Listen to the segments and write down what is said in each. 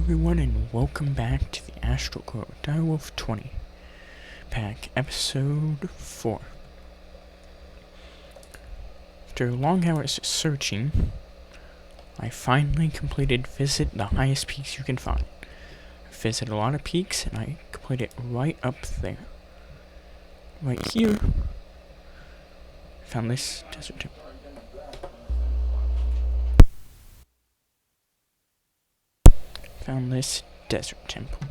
everyone, and welcome back to the Astral Core Direwolf20 pack, episode 4. After long hours of searching, I finally completed Visit the Highest Peaks You Can Find. I visited a lot of peaks, and I completed it right up there. Right here, I found this desert temple. Found this desert temple.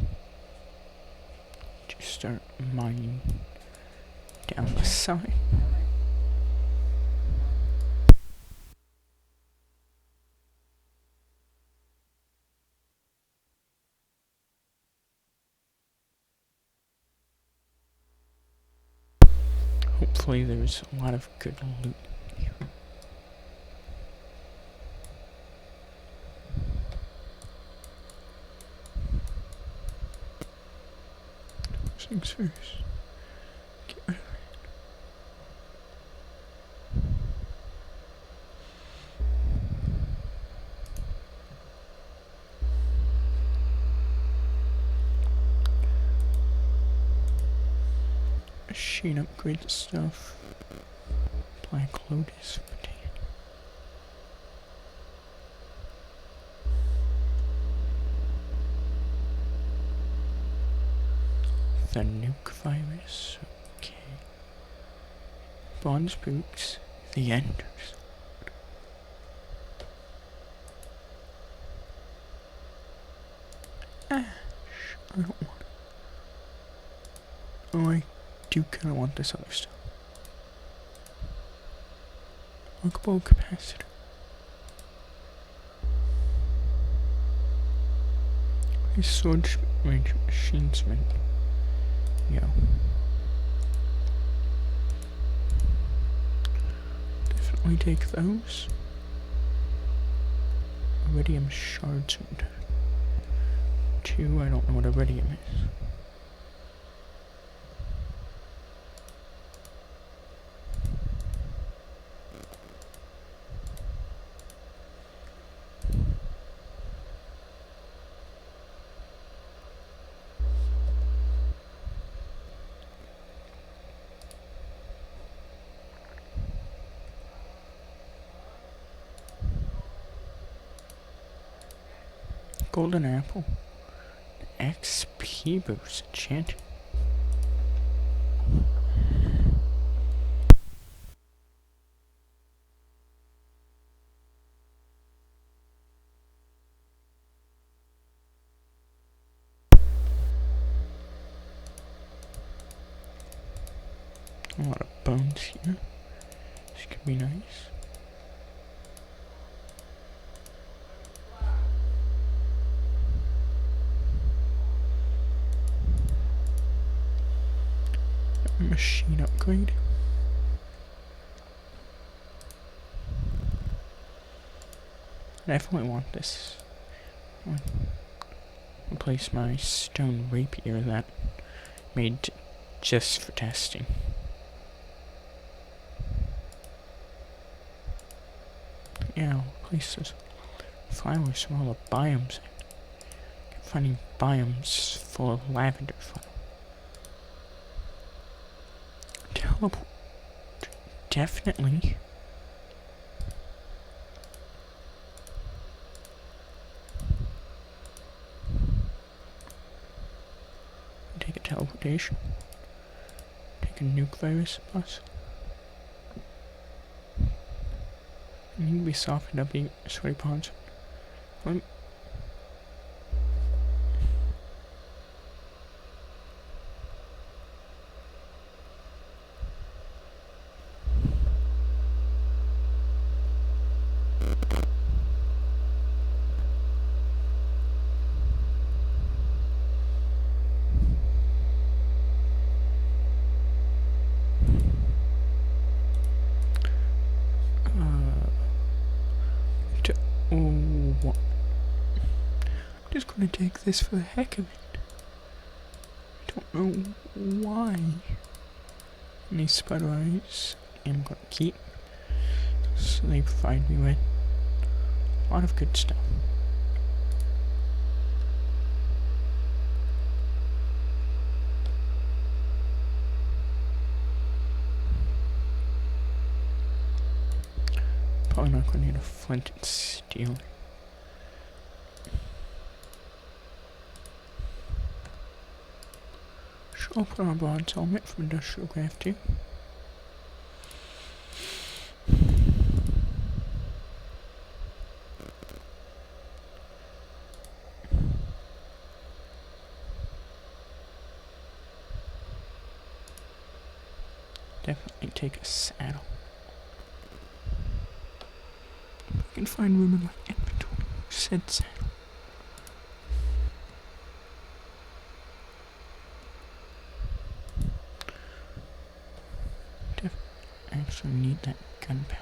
Just start mining down the side. Hopefully there's a lot of good loot here. First things first. Get rid of it. Machine upgrade stuff. Black Lotus potato. The nuke virus. Okay. Bond spooks. The enders. Ash. I don't want it. Oh, I do kind of want this other stuff. Workable capacitor. Sword range machinesman. Yo. Definitely take those. Iridium shards. 2, I don't know what iridium is. Golden apple. XP boost enchanted. A lot of bones here. This could be nice. Machine upgrade. I definitely want this. I'll replace my stone rapier that made just for testing. Yeah, I'll replace those flowers from all the biomes. I keep finding biomes full of lavender flowers. Teleport. Definitely. Take a teleportation. Take a nuke virus plus. I need to be softened up being sweaty ponds. I'm just gonna take this for the heck of it. I don't know why. And these spider eyes I'm gonna keep. So they provide me with a lot of good stuff. not gonna need a flint and steel. So I'll put on a bronze helmet from Industrial Craft too. Definitely take a saddle. I can find room in my inventory. Said saddle. I actually need that gunpowder.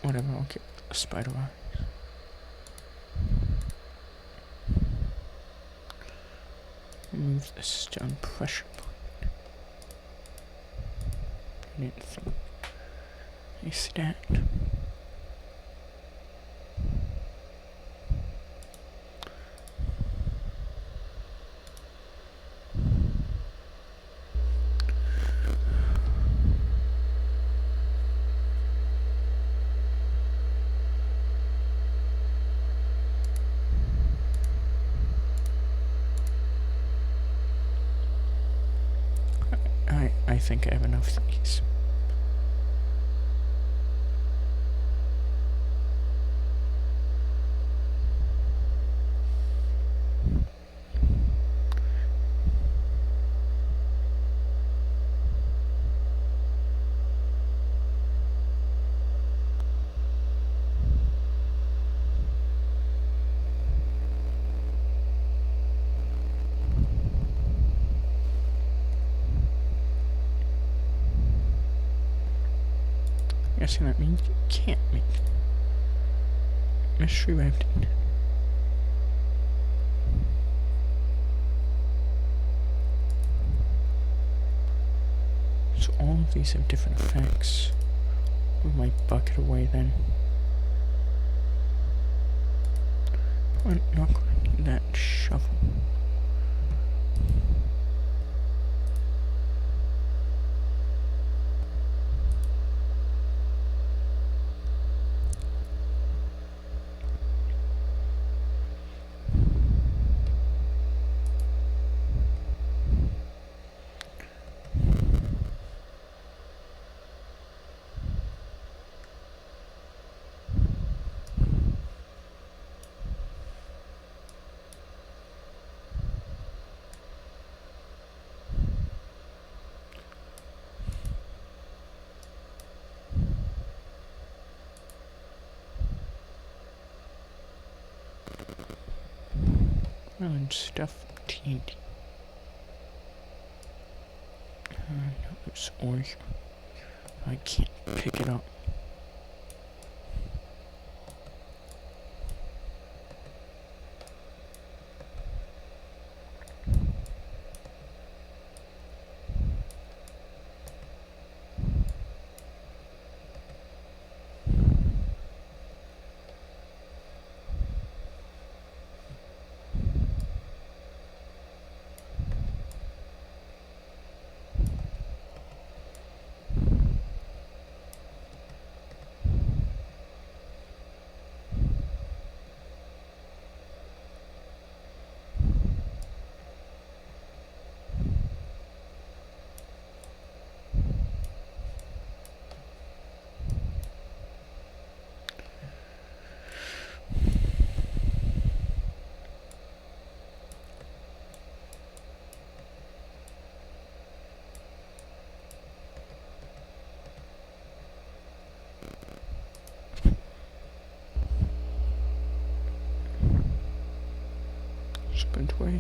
Whatever, I'll get a spider eye. Remove the stone pressure point. I didn't think they stacked. I think I have enough of these. Guessing that means you can't make mystery wrapped in. So all of these have different effects. Move my bucket away then. I'm not going to need that shovel. And stuff TNT. No, it's orange. I can't pick it up. Spent away.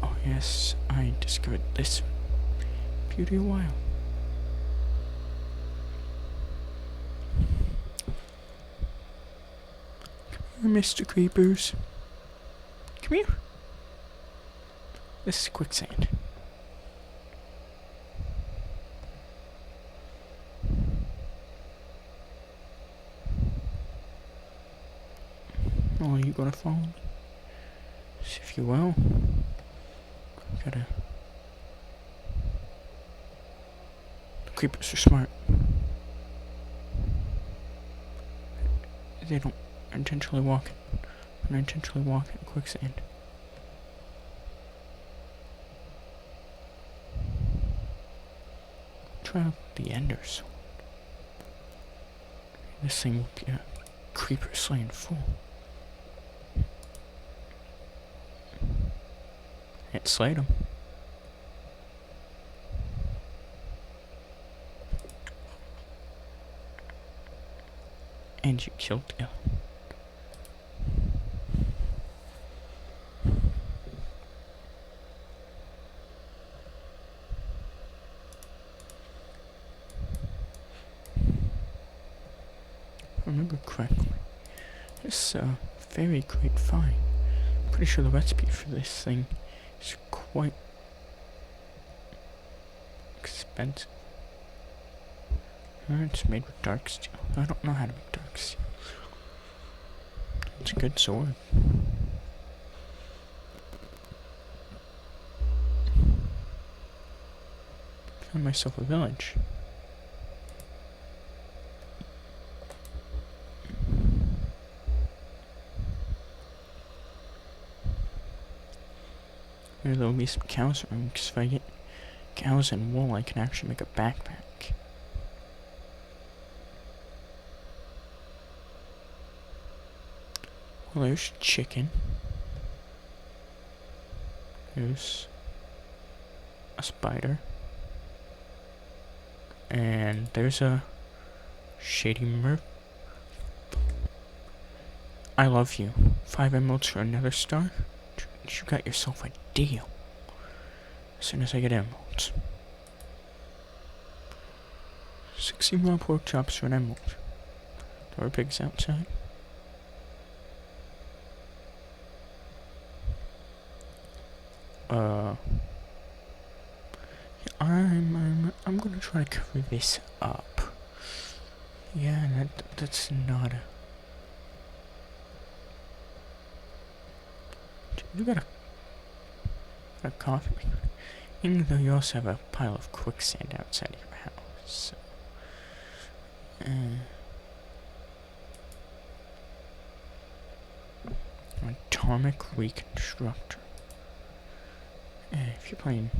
Oh yes, I discovered this beauty a while. Come here, Mr. Creepers. Come here. This is quicksand. Oh, are you gonna follow me? if you will. Gotta... The creepers are smart. They don't intentionally walk in quicksand. Try out the ender sword. This thing will be a creeper slaying fool. It slayed him. And you killed him. If I remember correctly, this very great find. Pretty sure the recipe for this thing is quite expensive. It's made with dark steel. I don't know how to make dark steel. It's a good sword. Found myself a village. Maybe there'll be some cows around, because if I get cows and wool, I can actually make a backpack. Well, there's chicken. There's a spider. And there's a shady merc. I love you. 5 emeralds for another star? You got yourself a deal. As soon as I get emeralds. 60 raw pork chops for an emerald. There are pigs outside. I'm gonna try to cover this up. Yeah, that's not a... You got a coffee maker. Even though you also have a pile of quicksand outside of your house. So. Atomic reconstructor. If you're playing...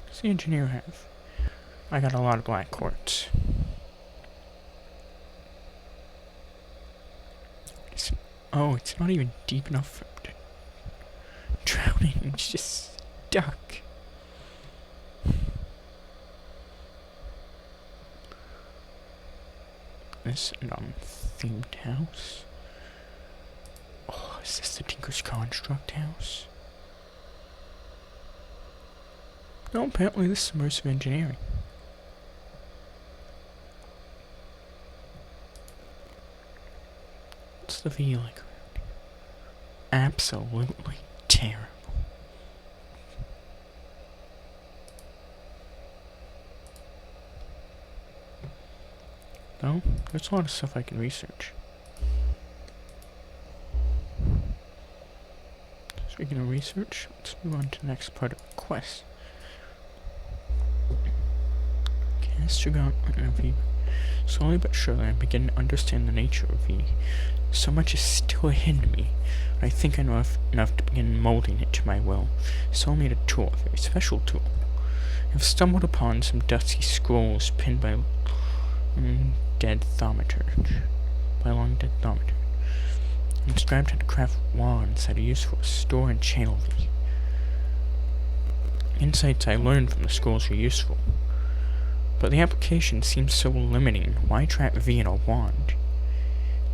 What's the engineer have? I got a lot of black quartz. It's not even deep enough for him to drown in. It's just stuck. This non-themed house. Oh, is this the Tinker's Construct house? No, apparently this is immersive engineering. What's the view like? Absolutely terrible. No, there's a lot of stuff I can research. Speaking of research, let's move on to the next part of the quest. Cast your gauntlet of V. Slowly but surely I begin to understand the nature of V. So much is still hidden to me. I think I know enough to begin molding it to my will. So I'll need a tool, a very special tool. I've stumbled upon some dusty scrolls pinned by long dead thaumaturge. Inscribed how to craft wands that are useful to store and channel V. Insights I learned from the scrolls are useful. But the application seems so limiting. Why trap V in a wand?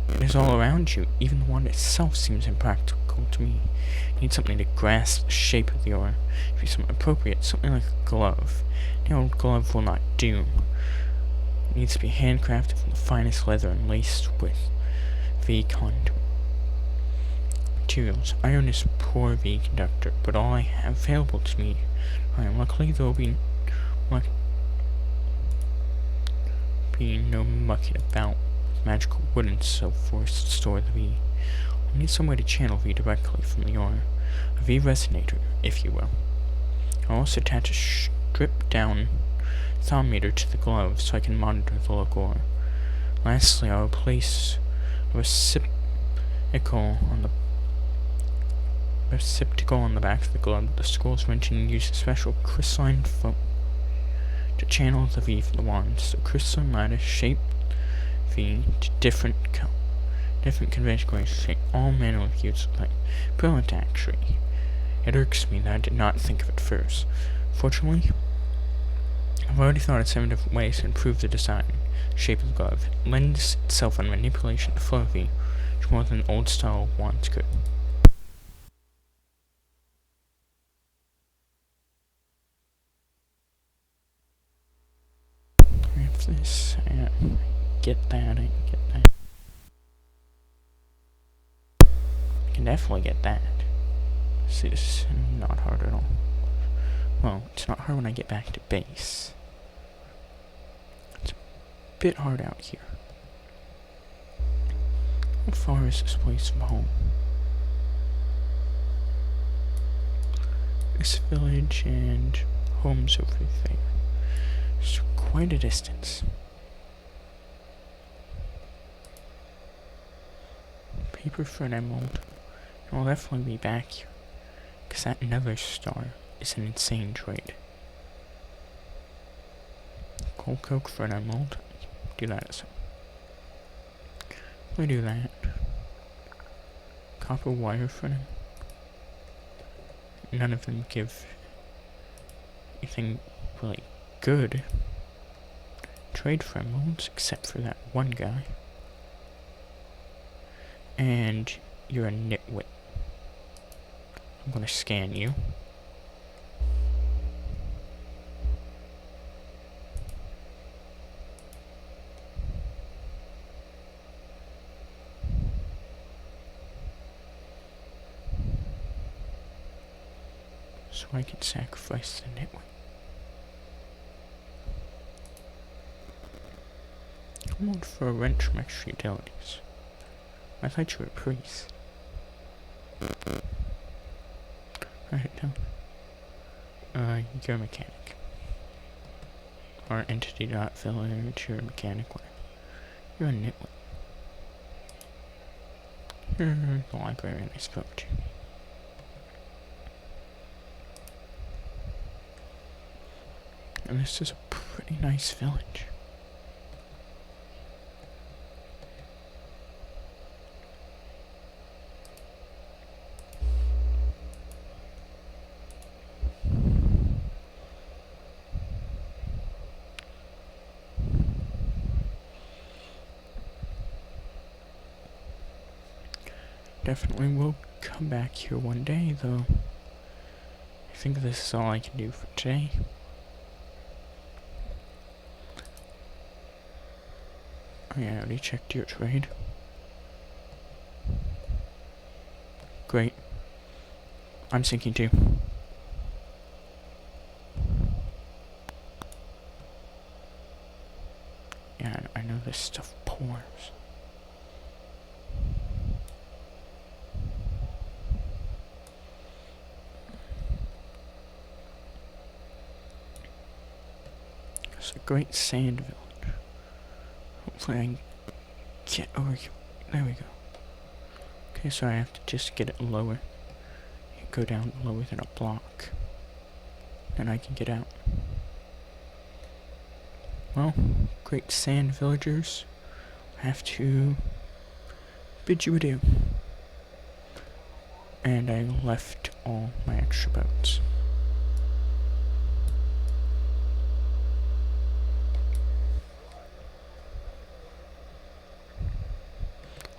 It is all around you. Even the wand itself seems impractical to me. You need something to grasp the shape of the aura. To be something appropriate, something like a glove. The old glove will not do. It needs to be handcrafted from the finest leather and laced with V conduit. Materials. Iron is poor V conductor, but all I have available to me. Luckily there will be no mucking about with magical wood and so forth to store the V. I need some way to channel V directly from the aura. A V resonator, if you will. I'll also attach a stripped down thermometer to the glove so I can monitor the local aura. Lastly, I'll place a receptacle on the back of the glove with the scroll's wrench and use a special crystalline foam to channel the V from the wand. So crystalline lattice shape V to different configurations, all manner of use of light. Brilliant, actually. It irks me that I did not think of it first. Fortunately, I've already thought of 7 different ways to improve the design, shape of the glove. It lends itself on manipulation to flow V, which more than old-style wands could. If this, I get that, I get that. I can definitely get that. See, this is not hard at all. Well, it's not hard when I get back to base. It's a bit hard out here. How far is this place from home? This village and homes over there. It's quite a distance. Paper for an emerald. I'll definitely be back here, because that nether star is an insane trade. Coal coke for an emerald. Do that as well. We do that. Copper wire for an emerald. None of them give anything really good. Trade for emeralds, except for that one guy. And you're a nitwit. I'm gonna scan you. So I can sacrifice the nitwit. I'm on for a wrench from extra utilities. I thought you were a priest. Alright, no. You're a mechanic. Or entity.village, you're a mechanic, whatever. You're a nitwit. You're the librarian I spoke to. And this is a pretty nice village. Definitely will come back here one day, though. I think this is all I can do for today. Oh yeah, I already checked your trade. Great. I'm sinking too. Yeah, I know this stuff pours. It's a great sand village. Hopefully I can get over here. There we go. Okay, so I have to just get it lower. Go down lower than a block. Then I can get out. Well, great sand villagers. I have to bid you adieu. And I left all my extra boats.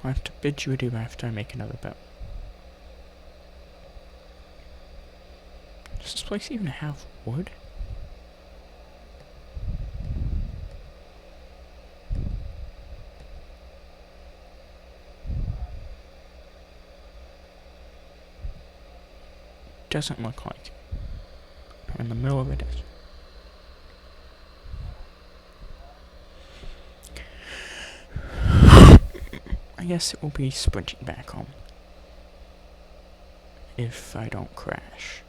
I'll have to bid you adieu after I make another boat. Does this place even have wood? Doesn't look like it. I'm in the middle of a desert. I guess it will be sprinting back home. if I don't crash.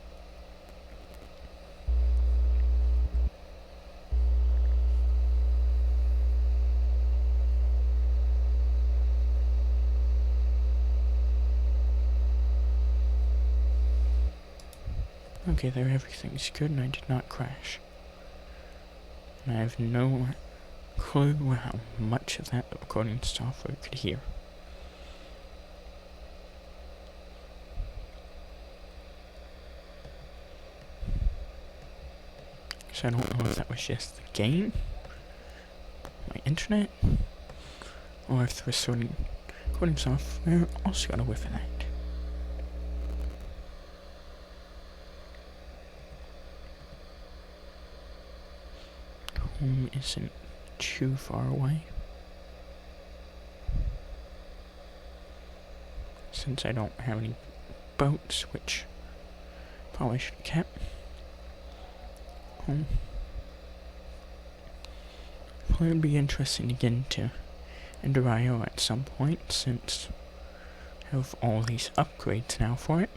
Okay, there everything's good and I did not crash. And I have no clue how much of that the recording software could hear. So I don't know if that was just the game, my internet, or if the recording software also got a whiff of that. Home isn't too far away. Since I don't have any boats, which probably should have kept. Home. It would be interesting to get into Direwolf at some point, since I have all these upgrades now for it.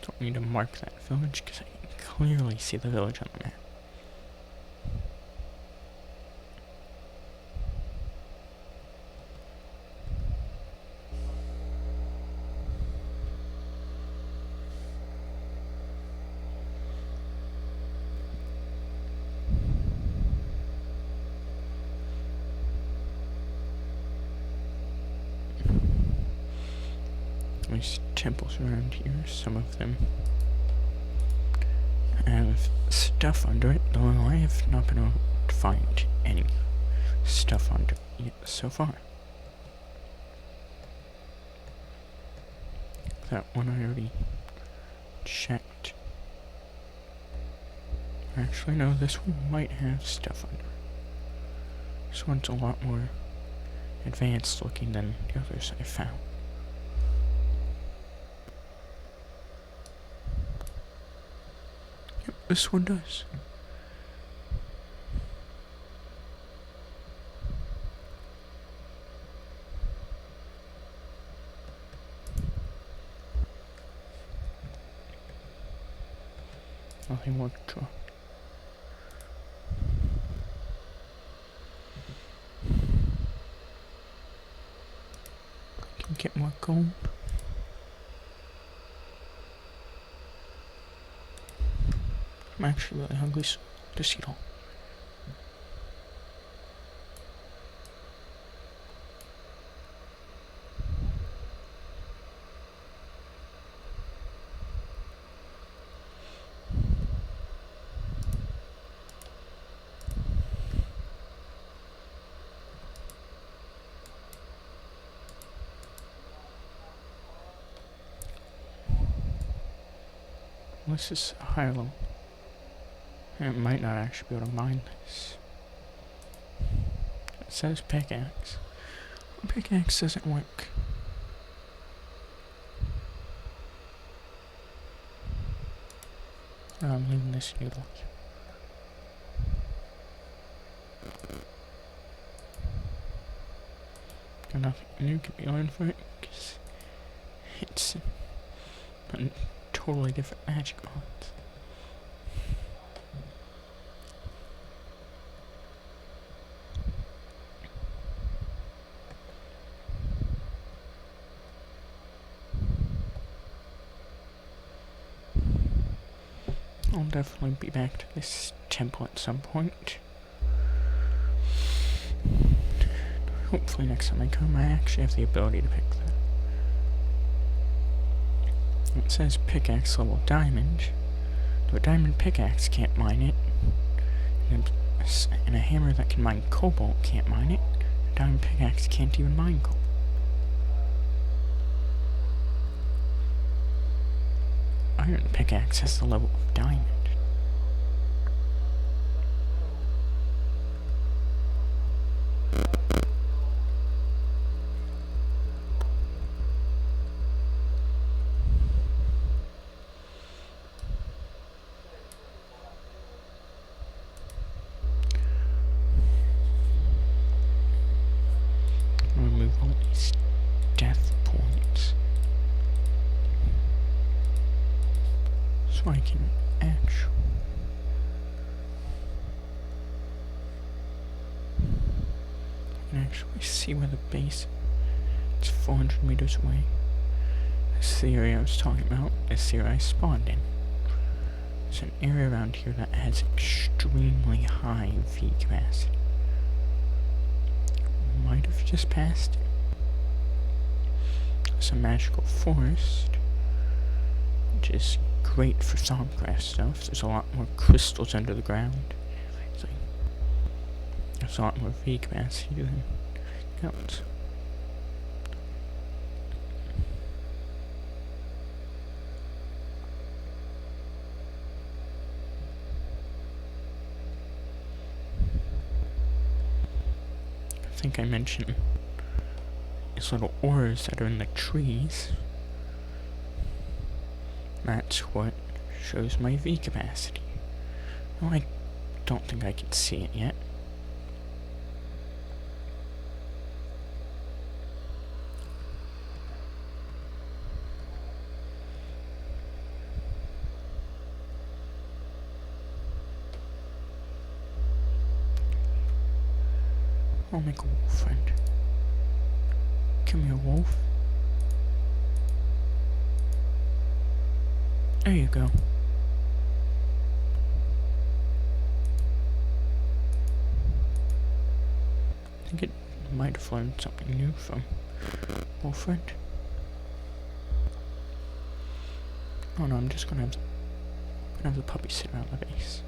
Don't need to mark that village because I can clearly see the village on the map. There's temples around here, some of them have stuff under it, though I have not been able to find any stuff under it yet so far. That one I already checked. Actually, no, this one might have stuff under it. This one's a lot more advanced looking than the others I found. Yep, this one does. Nothing more to draw. I can get more gold. I'm actually really hungry, so just eat all. This is a higher level. I might not actually be able to mine this. It says pickaxe. Pickaxe doesn't work. Oh, I'm leaving this noodle. Got nothing new can be learned for it, because it's a totally different magic mods. I'll definitely be back to this temple at some point. Hopefully next time I come I actually have the ability to pick that. It says pickaxe level diamond. Though a diamond pickaxe can't mine it. And a hammer that can mine cobalt can't mine it. A diamond pickaxe can't even mine cobalt. Iron pickaxe has the level of diamond. Remove all these death points. so I can actually see where the base. It's 400 meters away. This theory I was talking about is the area I spawned in. There's an area around here that has extremely high V capacity. Might have just passed it. It's a magical forest, which is great for Thaumcraft stuff. There's a lot more crystals under the ground. There's a lot more V capacity than gauntlets. I think I mentioned these little ores that are in the trees. That's what shows my V capacity. Well, I don't think I can see it yet. I'll make a wolf friend. Come here, wolf. There you go. I think it might have learned something new from wolf friend. Oh no, I'm just gonna have the puppy sit around the base.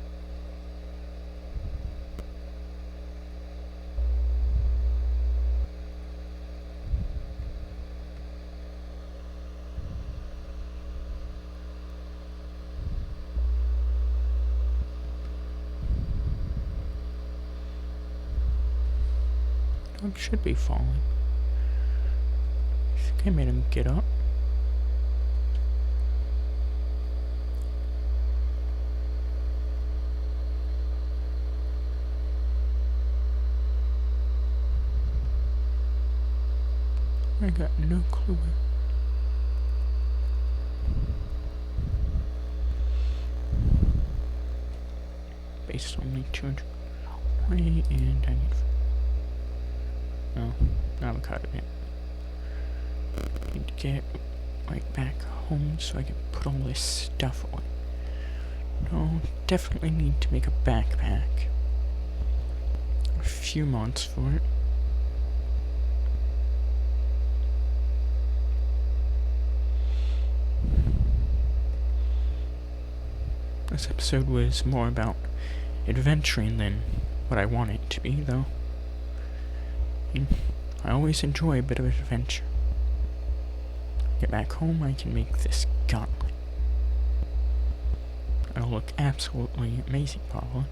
Dog should be falling. I think I made him get up. I got no clue where. Based only 200 away, and I need. No, avocado yet. Need to get right back home so I can put all this stuff away. No, definitely need to make a backpack. A few mods for it. This episode was more about adventuring than what I want it to be, though. I always enjoy a bit of adventure. Get back home, I can make this gauntlet. It'll look absolutely amazing, probably.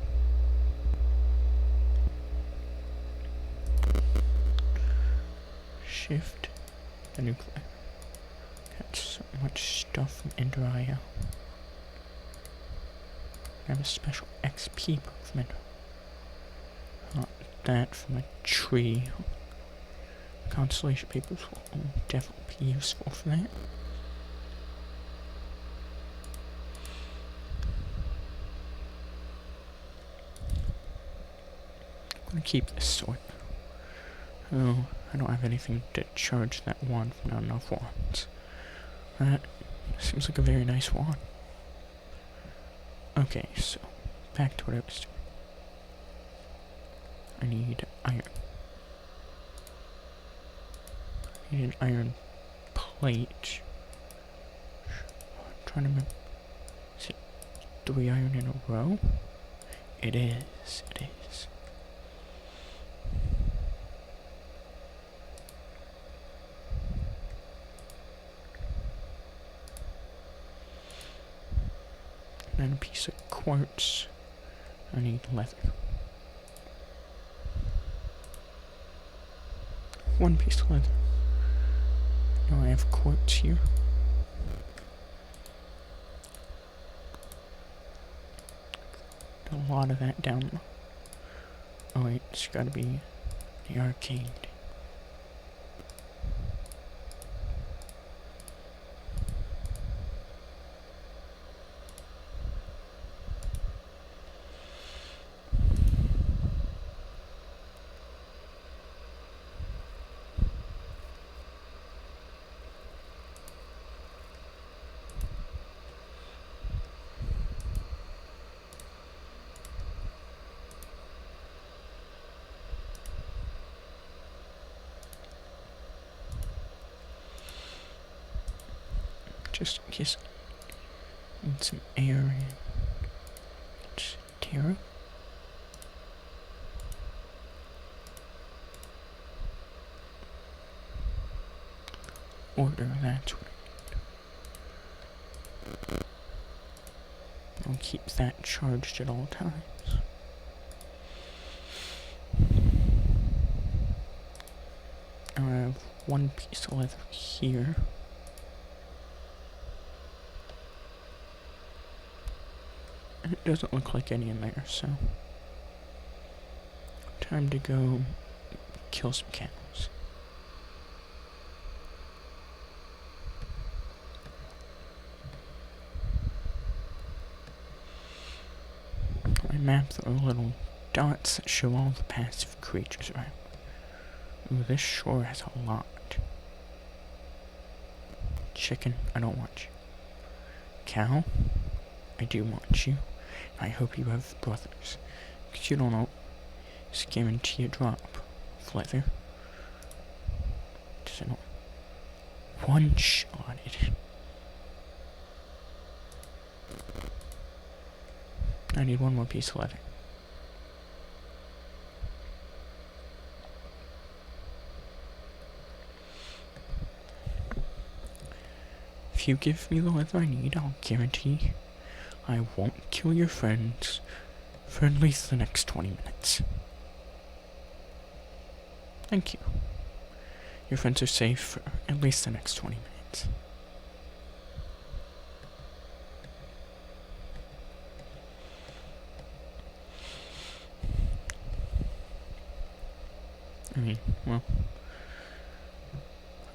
Shift the nuclear. Got so much stuff from Ender IO. I have a special XP movement. Not that from a tree. Constellation papers will definitely be useful for that. I'm gonna keep this sword. Oh, I don't have anything to charge that wand for not enough wands. That seems like a very nice wand. Okay, so back to what I was doing. I need iron. I need an iron plate. I'm trying to remember. Is it 3 iron in a row? It is. It is. And then a piece of quartz. I need leather. 1 piece of leather. Now I have quartz here. A lot of that down. Oh wait, it's gotta be the arcade. just in case. Need some air in. Terra. Order, that's what I need. I'll keep that charged at all times. I have one piece of leather here. And it doesn't look like any in there, so time to go kill some cows. My map, there are little dots that show all the passive creatures around. Ooh, this shore has a lot. Chicken, I don't want you. Cow, I do want you. I hope you have brothers. Because you don't know, it's guarantee a drop of leather. Does it not? One-shotted. I need one more piece of leather. If you give me the leather I need, I'll guarantee I won't kill your friends for at least the next 20 minutes. Thank you. Your friends are safe for at least the next 20 minutes. I mean, well,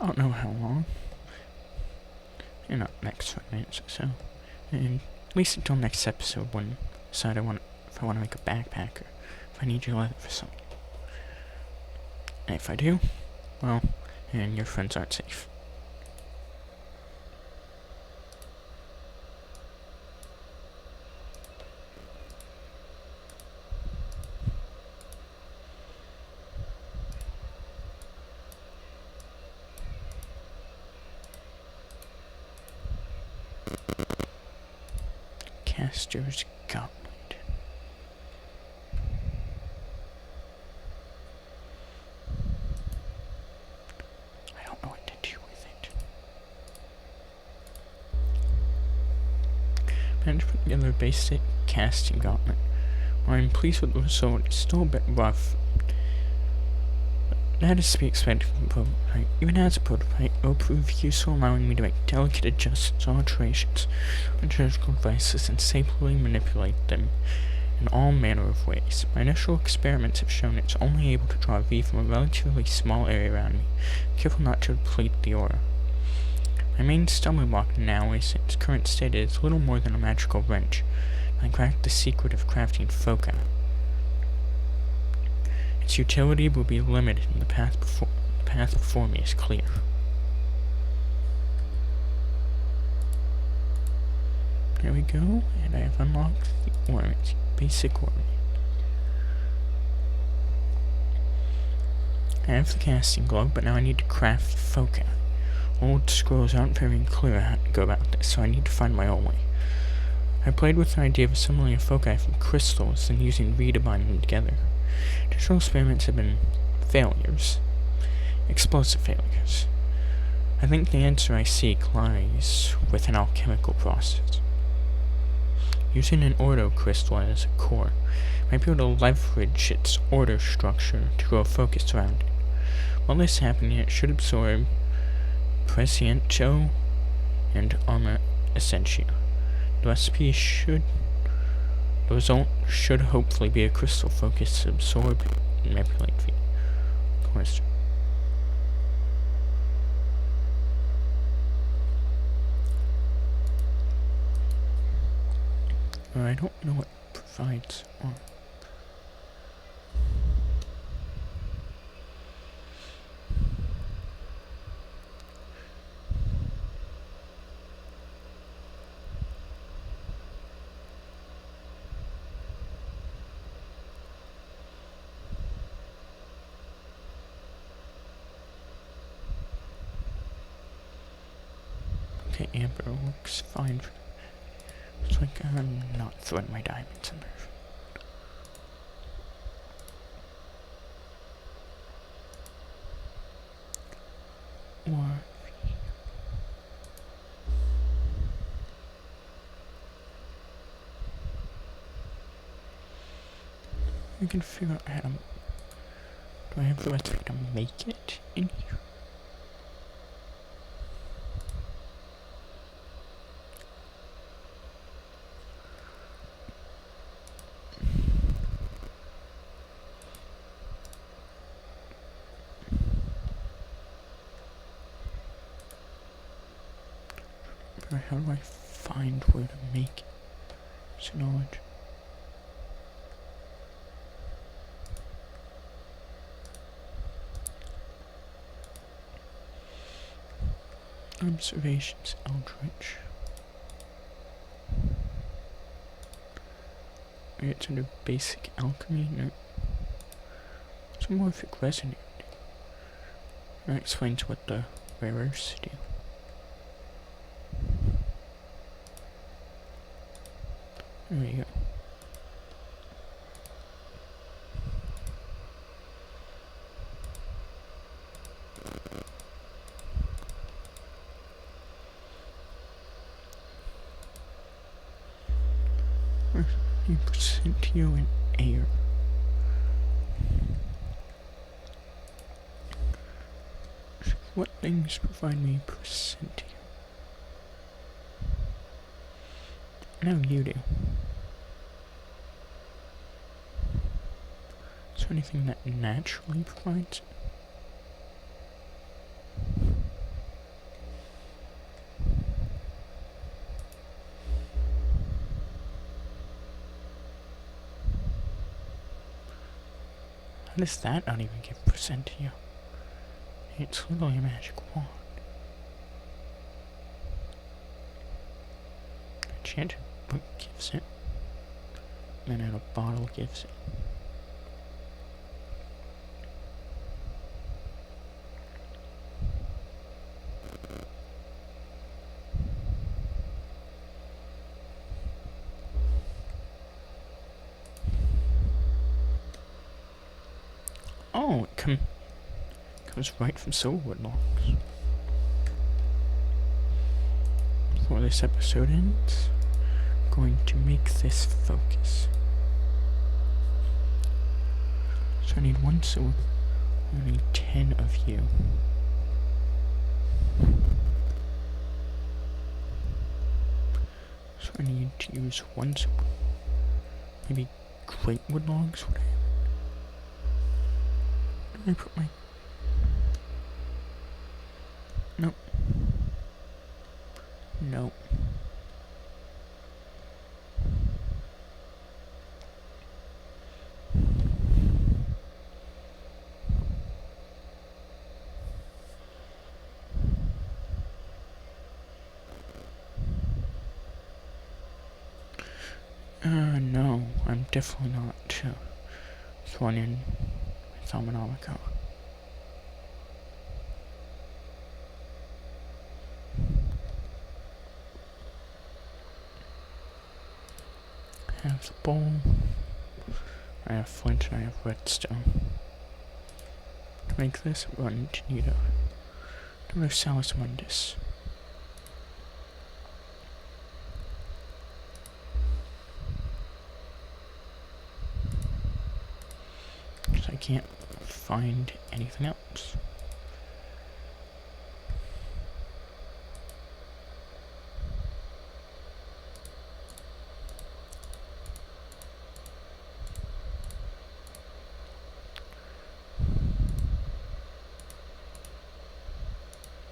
I don't know how long. You know, next 5 minutes or so. And at least until next episode when I decide if I want to make a backpack or if I need your leather for something. And if I do, well, and your friends aren't safe. Caster's gauntlet. I don't know what to do with it. Managed to put together a basic casting gauntlet. While I'm pleased with the result, it's still a bit rough. That is to be expected from a prototype. Even as a prototype, it will prove useful, allowing me to make delicate adjustments or alterations on surgical devices and safely manipulate them in all manner of ways. My initial experiments have shown it's only able to draw a V from a relatively small area around me, careful not to deplete the aura. My main stumbling block now is its current state is little more than a magical wrench. I cracked the secret of crafting foci. Its utility will be limited, and the path before me is clear. There we go, and I have unlocked the ornament, basic ornament. I have the casting glove, but now I need to craft the foci. Old scrolls aren't very clear how to go about this, so I need to find my own way. I played with the idea of assembling a foci from crystals and using V to bind them together. Additional experiments have been failures. Explosive failures. I think the answer I seek lies with an alchemical process. Using an ordo crystal as a core, I might be able to leverage its order structure to grow focus around it. While this happening, it should absorb Prescientio and Arma Essentia. The result should hopefully be a crystal focus, absorb, and manipulate V. Question. I don't know what provides on. Okay, amber works fine. It's like I'm not throwing my diamonds in there. Or we can figure out how to. Do I have the recipe to make it in here? How do I find where to make it? It's knowledge. Observations, Eldritch. It's under basic alchemy. No. Somorphic resonate. That explains what the rares do. There we go. Percentile in air. What things provide me percentile? No, you do. Is there anything that naturally provides it? How does that not even give percentile? It's literally a magic wand. Enchanted book gives it. And then a bottle gives it. Oh, it comes right from silverwood logs. Before this episode ends, I'm going to make this focus. So I need 1 silver. I need 10 of you. So I need to use 1 silver. Maybe great wood logs, whatever. I put my... Nope. Nope. No, I'm definitely not throwing in Thaumcraft. I have the bowl. I have flint and I have redstone. To make this, I'm going to need another Salus Mundus. I can't find anything else.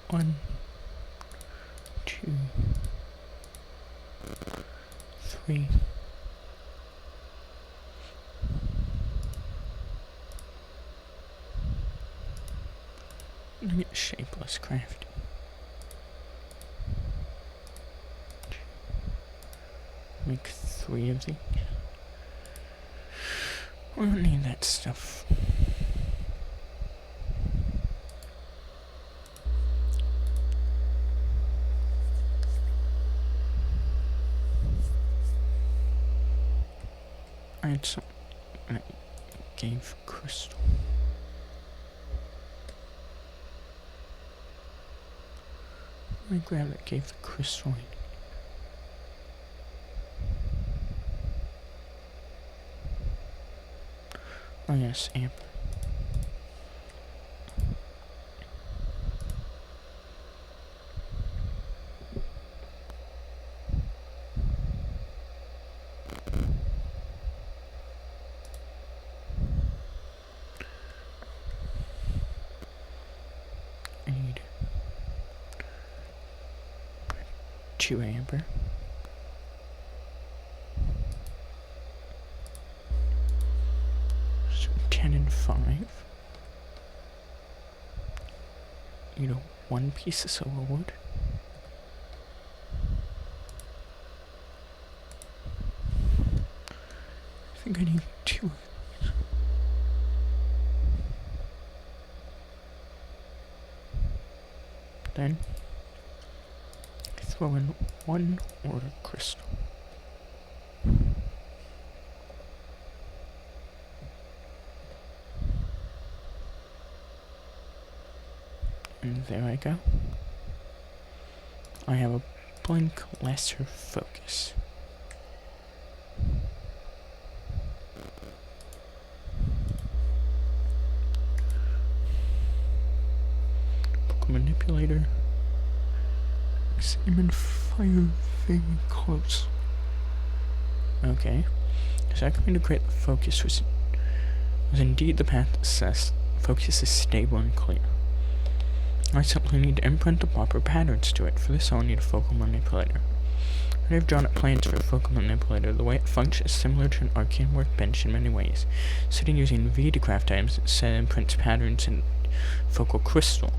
One, 2, 3. Look at shapeless crafting. Make 3 of these. We don't need that stuff. I had some. I gave crystal. Let me grab that. Gave the crystal. Oh yes, amp. I need 2 amber. So 10 and 5. Need 1 piece of silver wood. I think I need 2. Then throw in 1 order crystal. And there I go. I have a blink lesser focus. Manipulator. Examine fire very close. Okay. Exactly to create the focus was indeed the path assessed. Focus is stable and clear. I simply need to imprint the proper patterns to it. For this I'll need a focal manipulator. I have drawn up plans for a focal manipulator. The way it functions is similar to an arcane workbench in many ways. Sitting using V to craft items, it imprints patterns in focal crystal.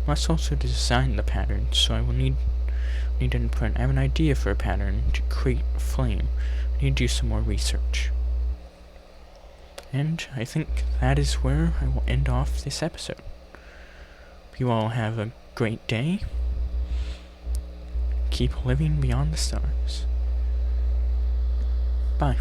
Must also design the pattern, so I will need to imprint. I have an idea for a pattern to create a flame. I need to do some more research. And I think that is where I will end off this episode. Hope you all have a great day. Keep living beyond the stars. Bye.